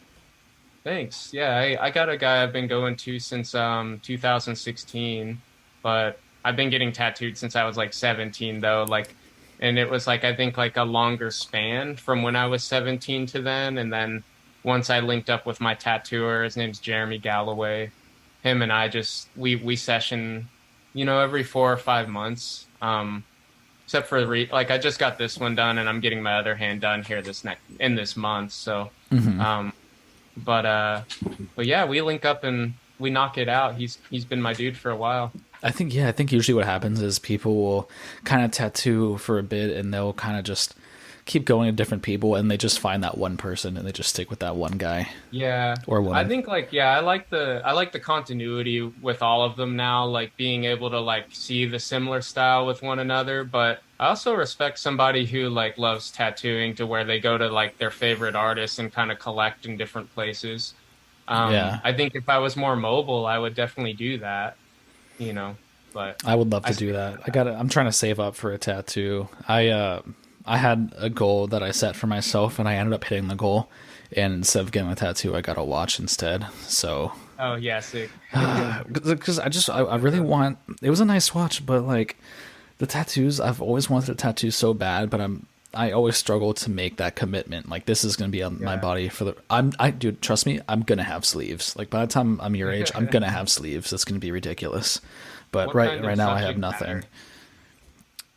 thanks. Yeah, I got a guy I've been going to since 2016, but I've been getting tattooed since I was like 17 though. Like, and it was like I think like a longer span from when I was 17 to then, and then once I linked up with my tattooer, his name's Jeremy Galloway. Him and I just we session, you know, every 4 or 5 months. Except for like I just got this one done, and I'm getting my other hand done here this month. So, um, but but yeah, we link up and we knock it out. He's been my dude for a while. I think usually what happens is people will kind of tattoo for a bit and they'll kind of just keep going to different people and they just find that one person and they just stick with that one guy Yeah. or I woman. think like yeah, I like the continuity with all of them now, like being able to like see the similar style with one another, but I also respect somebody who like loves tattooing to where they go to like their favorite artists and kind of collect in different places. Yeah, I think if I was more mobile, I would definitely do that, you know, but I would love I to do stay that. with I that. got I'm trying to save up for a tattoo. I had a goal that I set for myself and I ended up hitting the goal. And instead of getting a tattoo, I got a watch instead. So Oh yeah, sick. because I really want it was a nice watch, but like the tattoos, I've always wanted a tattoo so bad, but I always struggle to make that commitment. Like this is gonna be on my Yeah. body for the I dude, trust me, I'm gonna have sleeves. Like by the time I'm your age, I'm gonna have sleeves. It's gonna be ridiculous. But What kind right of now I have subject nothing.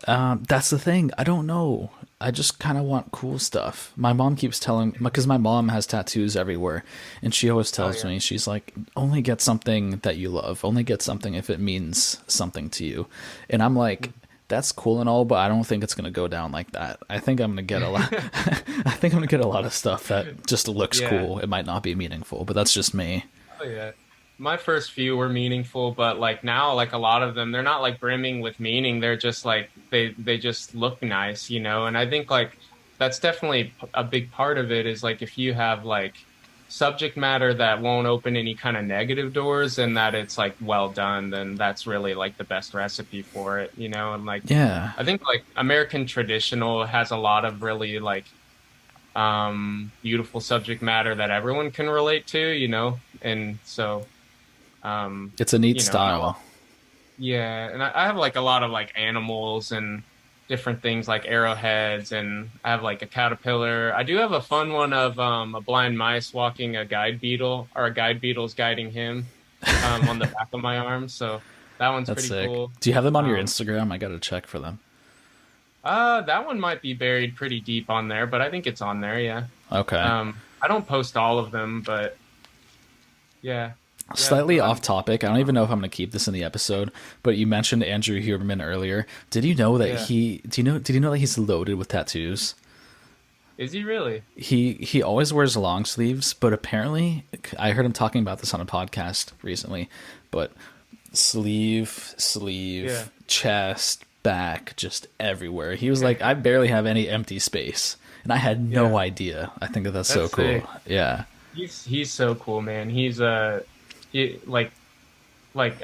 matter? That's the thing. I don't know. I just kind of want cool stuff. My mom keeps telling, because my mom has tattoos everywhere, and she always Oh tells yeah. me, she's like, only get something that you love. Only get something if it means something to you. And I'm like, that's cool and all, but I don't think it's gonna go down like that. I think I'm gonna get a lot. I think I'm gonna get a lot of stuff that just looks Yeah. cool. It might not be meaningful, but that's just me. Oh yeah. My first few were meaningful, but like now, like a lot of them, they're not like brimming with meaning. They're just like they just look nice, you know. And I think like that's definitely a big part of it is like if you have like subject matter that won't open any kind of negative doors and that it's like well done, then that's really like the best recipe for it, you know. And like Yeah, I think like American traditional has a lot of really like beautiful subject matter that everyone can relate to, you know. And so it's a neat you know, style. yeah, and I have like a lot of like animals and different things like arrowheads, and I have like a caterpillar. I do have a fun one of a blind mice walking a guide beetle, or a guide beetle's guiding him on the back of my arm. So that one's That's pretty sick. cool. Do you have them on your Um, Instagram? I gotta check for them. that one might be buried pretty deep on there, but I think it's on there. Yeah. Okay. I don't post all of them, but yeah, yeah. Slightly off topic. I don't even know if I'm going to keep this in the episode, but you mentioned Andrew Huberman earlier. Did you know that Yeah. did you know that he's loaded with tattoos? Is he really? He always wears long sleeves, but apparently I heard him talking about this on a podcast recently, but Yeah. chest, back, just everywhere. He was like, I barely have any empty space. And I had no Yeah. idea. I think that that's so That's cool. sick. Yeah. He's so cool, man. He, like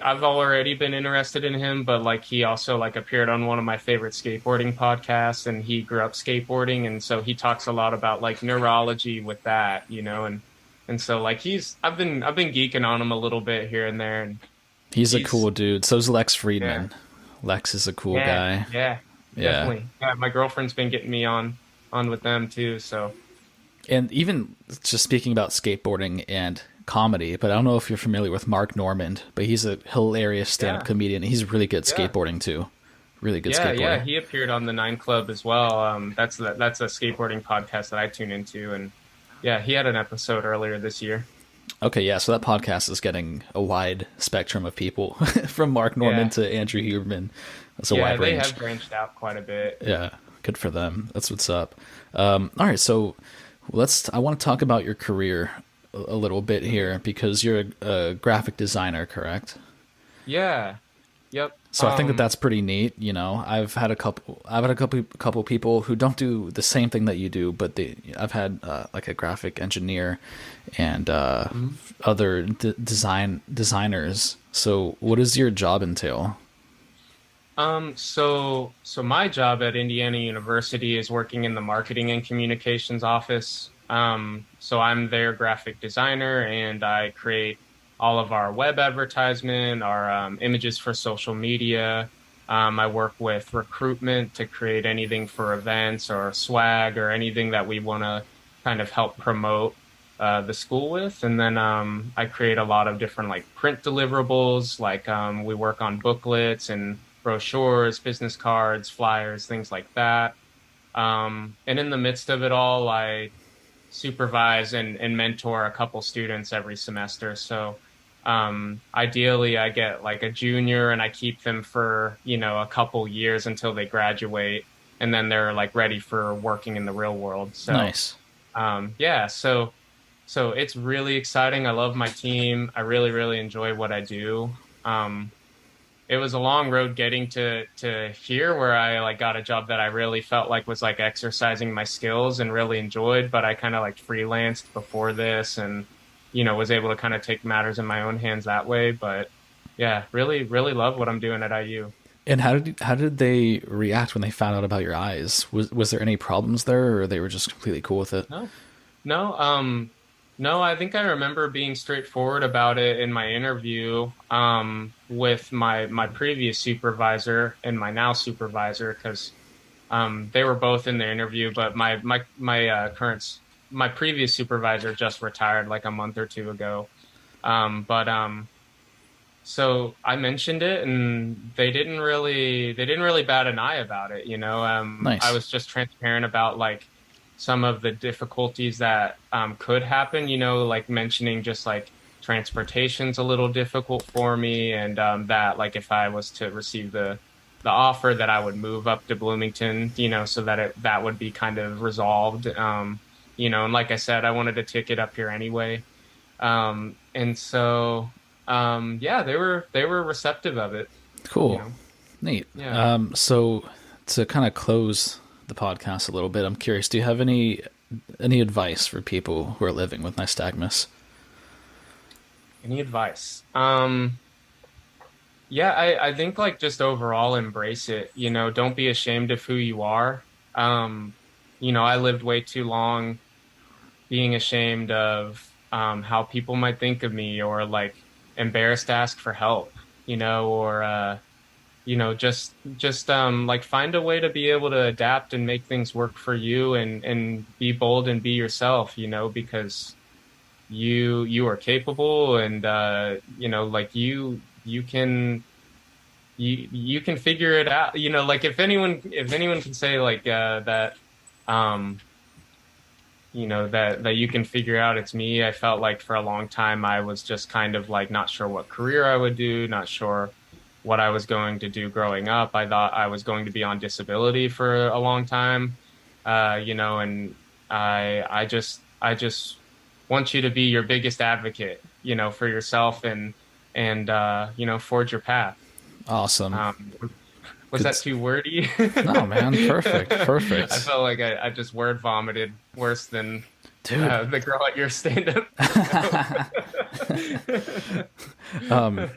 I've already been interested in him, but like he also like appeared on one of my favorite skateboarding podcasts, and he grew up skateboarding, and so he talks a lot about like neurology with that, you know, and And so like I've been geeking on him a little bit here and there, and He's a he's cool dude. So's Lex yeah, Friedman. Lex is a cool yeah, guy. yeah, Yeah. definitely. Yeah, my girlfriend's been getting me on with them too. So And even just speaking about skateboarding and comedy, but I don't know if you're familiar with Mark Normand, but he's a hilarious stand-up yeah, comedian. He's really good yeah. skateboarding too. Really good Yeah. skateboarder. He appeared on the Nine Club as well. That's a skateboarding podcast that I tune into, and yeah, he had an episode earlier this year. Okay, yeah, so that podcast is getting a wide spectrum of people from Mark Norman Yeah, to Andrew Huberman. That's a yeah, wide they range. have branched out quite a bit. Yeah, good for them. That's what's up. All right, so I want to talk about your career a little bit here because you're a graphic designer, correct? Yeah, yep. So I think that that's pretty neat. You know, I've had a couple people who don't do the same thing that you do, but I've had like a graphic engineer and Mhm. other designers. So what does your job entail? So my job at Indiana University is working in the marketing and communications office. So I'm their graphic designer and I create all of our web advertisement, our images for social media. I work with recruitment to create anything for events or swag or anything that we want to kind of help promote the school with. And then I create a lot of different like print deliverables, like we work on booklets and brochures, business cards, flyers, things like that. And in the midst of it all, I supervise and mentor a couple students every semester. So ideally, I get like a junior and I keep them for, a couple years until they graduate. And then they're like ready for working in the real world. So Nice. yeah, so it's really exciting. I love my team. I really, really enjoy what I do. It was a long road getting to here where I like got a job that I really felt like was like exercising my skills and really enjoyed, but I kind of like freelanced before this and was able to kind of take matters in my own hands that way, but yeah, really really love what I'm doing at IU. And how did they react when they found out about your eyes? Was there any problems there, or they were just completely cool with it? No. No, no, I think I remember being straightforward about it in my interview with my previous supervisor and my now supervisor because they were both in the interview, but my previous supervisor just retired like a month or two ago. But so I mentioned it and they didn't really bat an eye about it, you know. I Nice. was just transparent about like some of the difficulties that could happen, like mentioning just like transportation's a little difficult for me and that like if I was to receive the offer that I would move up to Bloomington, so that that would be kind of resolved. And like I said, I wanted to ticket up here anyway. And so yeah, they were receptive of it, you Cool. know. Neat. Yeah. So to kind of close the podcast a little bit, I'm curious, do you have any advice for people who are living with nystagmus? Any advice? Yeah, I think like just overall embrace it, don't be ashamed of who you are. Um, I lived way too long being ashamed of how people might think of me or like embarrassed to ask for help, or just like find a way to be able to adapt and make things work for you and be bold and be yourself, because you are capable and like you can you can figure it out, like if anyone can say like that um that you can figure out, it's me. I felt like for a long time I was just kind of like not sure what career I would do, not sure what I was going to do growing up. I thought I was going to be on disability for a long time, and I just want you to be your biggest advocate, for yourself and forge your path. Awesome. Um, was Good. that too wordy? No, man. Perfect. I Perfect. felt like I just word vomited worse than Dude. the girl at your stand-up show.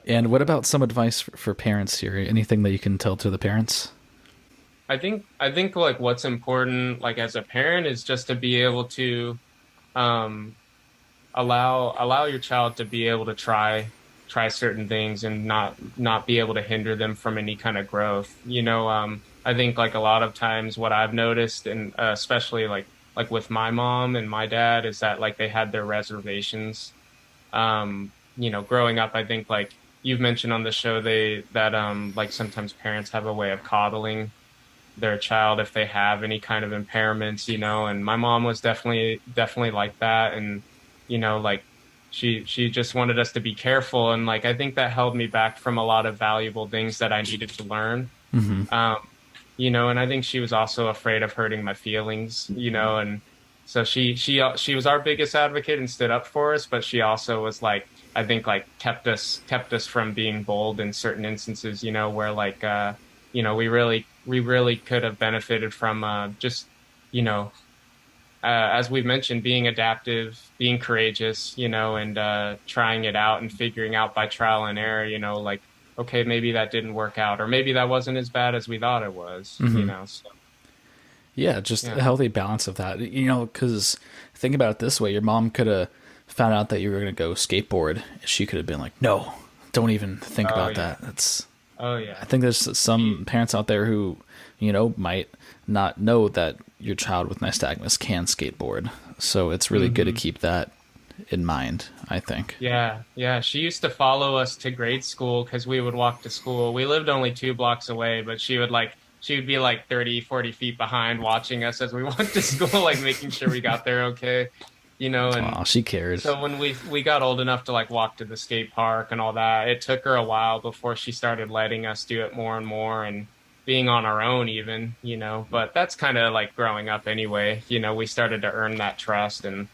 And what about some advice for parents here? Anything that you can tell to the parents? I think like what's important, like as a parent, is just to be able to um, allow your child to be able to try certain things and not be able to hinder them from any kind of growth. I think like a lot of times what I've noticed, and especially like with my mom and my dad, is that like they had their reservations. Growing up, I think like you've mentioned on the show, they that like sometimes parents have a way of coddling their child if they have any kind of impairments, and my mom was definitely like that. And, like she just wanted us to be careful. And like, I think that held me back from a lot of valuable things that I needed to learn. Mm-hmm. And I think she was also afraid of hurting my feelings, and so she was our biggest advocate and stood up for us, but she also was like, I think like kept us from being bold in certain instances, where like we really could have benefited from just you know as we've mentioned, being adaptive, being courageous, and trying it out and figuring out by trial and error, like, okay, maybe that didn't work out, or maybe that wasn't as bad as we thought it was, so. Yeah, just a healthy balance of that, because think about it this way: your mom could have found out that you were going to go skateboard. She could have been like, no, don't even think about that. That's, oh yeah. I think there's some parents out there who, might not know that your child with nystagmus can skateboard. So it's really good to keep that in mind, I think. Yeah. She used to follow us to grade school because we would walk to school. We lived only 2 blocks away, but she would be like 30, 40 feet behind watching us as we walked to school, like making sure we got there okay. And Aw, she cares. so when we got old enough to like walk to the skate park and all that, it took her a while before she started letting us do it more and more and being on our own even, but that's kind of like growing up anyway. We started to earn that trust and,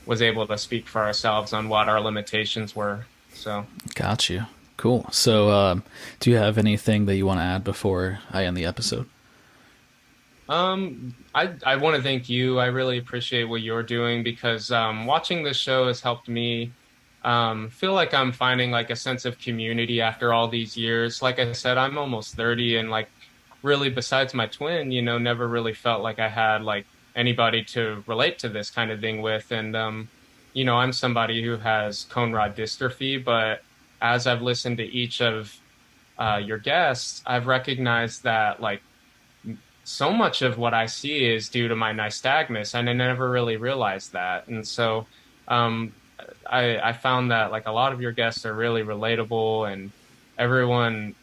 was able to speak for ourselves on what our limitations were. So. Got you. Cool. So, do you have anything that you want to add before I end the episode? I want to thank you. I really appreciate what you're doing because watching this show has helped me feel like I'm finding like a sense of community after all these years. Like I said, I'm almost 30 and like really besides my twin, never really felt like I had like anybody to relate to this kind of thing with. And, I'm somebody who has cone rod dystrophy, but as I've listened to each of your guests, I've recognized that like so much of what I see is due to my nystagmus, and I never really realized that. And so I found that like a lot of your guests are really relatable, and everyone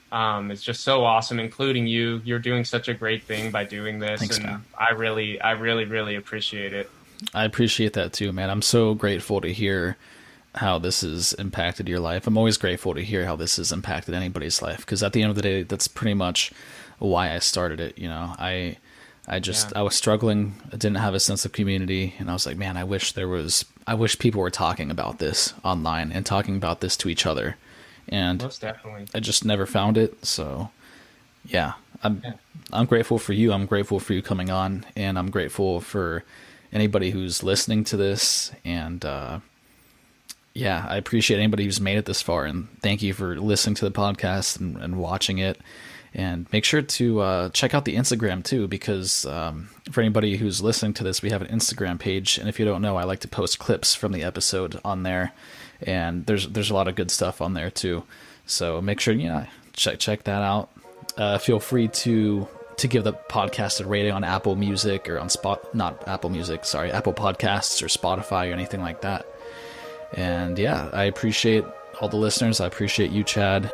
is just so awesome, including you. You're doing such a great thing by doing this. Thanks, and man. I really appreciate it. I appreciate that too, man. I'm so grateful to hear how this has impacted your life. I'm always grateful to hear how this has impacted anybody's life, because at the end of the day, that's pretty much why I started it. I was struggling. I didn't have a sense of community, and I was like, man, I wish people were talking about this online and talking about this to each other. And Most definitely. I just never found it. So yeah, I'm grateful for you. I'm grateful for you coming on, and I'm grateful for anybody who's listening to this. And yeah, I appreciate anybody who's made it this far, and thank you for listening to the podcast and watching it. And make sure to check out the Instagram too, because for anybody who's listening to this, we have an Instagram page. And if you don't know, I like to post clips from the episode on there, and there's a lot of good stuff on there too. So make sure check that out. Feel free to give the podcast a rating on Apple Music or on Apple Podcasts or Spotify or anything like that. And yeah, I appreciate all the listeners. I appreciate you, Chad.